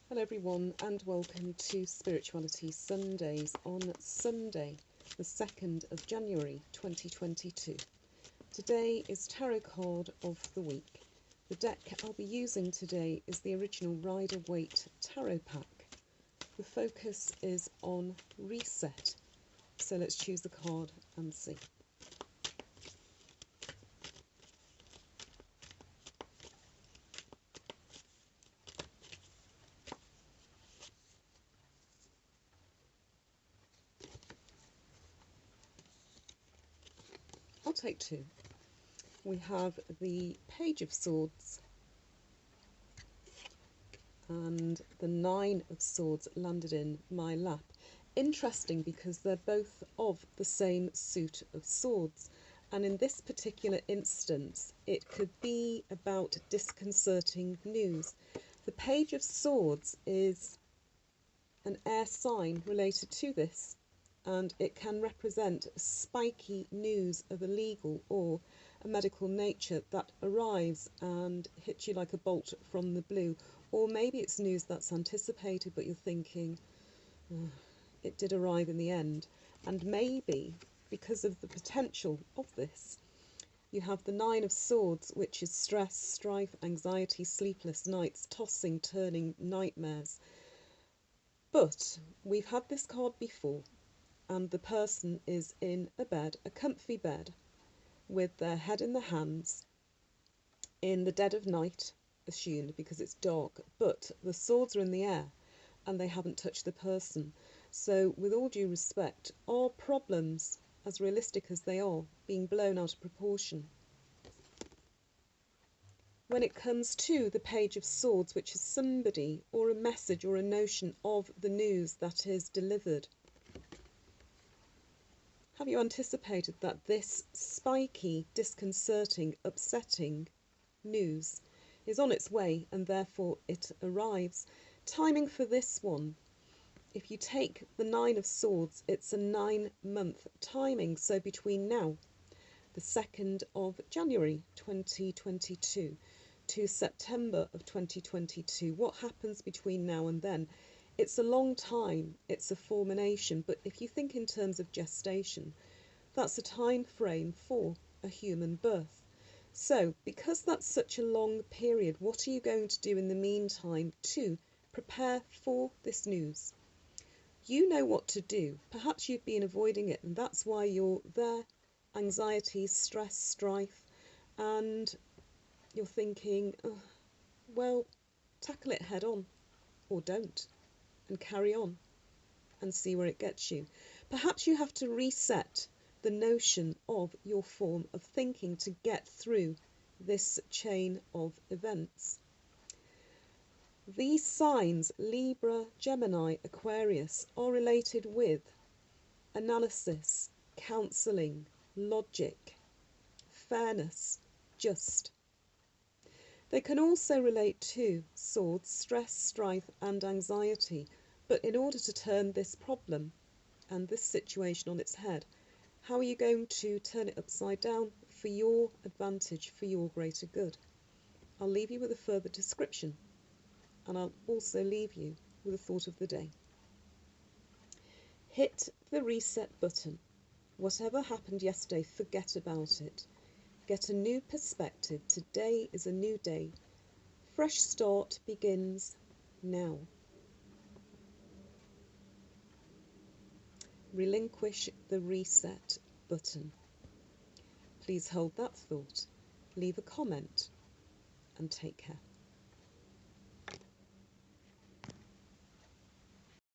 Hello everyone and welcome to Spirituality Sundays on Sunday the 2nd of January 2022. Today is Tarot Card of the Week. The deck I'll be using today is the original Rider-Waite Tarot pack. The focus is on reset, so let's choose the card and see. I'll take two. We have the Page of Swords and the Nine of Swords landed in my lap. Interesting because they're both of the same suit of swords, and in this particular instance it could be about disconcerting news. The Page of Swords is an air sign related to this, and it can represent spiky news of a legal or a medical nature that arrives and hits you like a bolt from the blue. Or maybe it's news that's anticipated, but you're thinking, oh, it did arrive in the end. And maybe, because of the potential of this, you have the Nine of Swords, which is stress, strife, anxiety, sleepless nights, tossing, turning, nightmares. But we've had this card before, and the person is in a bed, a comfy bed, with their head in their hands, in the dead of night, assumed because it's dark, but the swords are in the air and they haven't touched the person. So with all due respect, are problems, as realistic as they are, being blown out of proportion? When it comes to the Page of Swords, which is somebody or a message or a notion of the news that is delivered, have you anticipated that this spiky, disconcerting, upsetting news is on its way and therefore it arrives? Timing for this one, if you take the Nine of Swords, it's a 9-month timing. So between now, the 2nd of January 2022 to September of 2022, what happens between now and then? It's a long time, it's a fulmination, but if you think in terms of gestation, that's a time frame for a human birth. So, because that's such a long period, what are you going to do in the meantime to prepare for this news? You know what to do. Perhaps you've been avoiding it, and that's why you're there. Anxiety, stress, strife, and you're thinking, oh, well, tackle it head on, or don't, and carry on and see where it gets you. Perhaps you have to reset the notion of your form of thinking to get through this chain of events. These signs, Libra, Gemini, Aquarius, are related with analysis, counselling, logic, fairness, just. They can also relate to swords, stress, strife and anxiety. But in order to turn this problem and this situation on its head, how are you going to turn it upside down for your advantage, for your greater good? I'll leave you with a further description, and I'll also leave you with a thought of the day. Hit the reset button. Whatever happened yesterday, forget about it. Get a new perspective. Today is a new day. Fresh start begins now. Relinquish the reset button. Please hold that thought, leave a comment, and take care.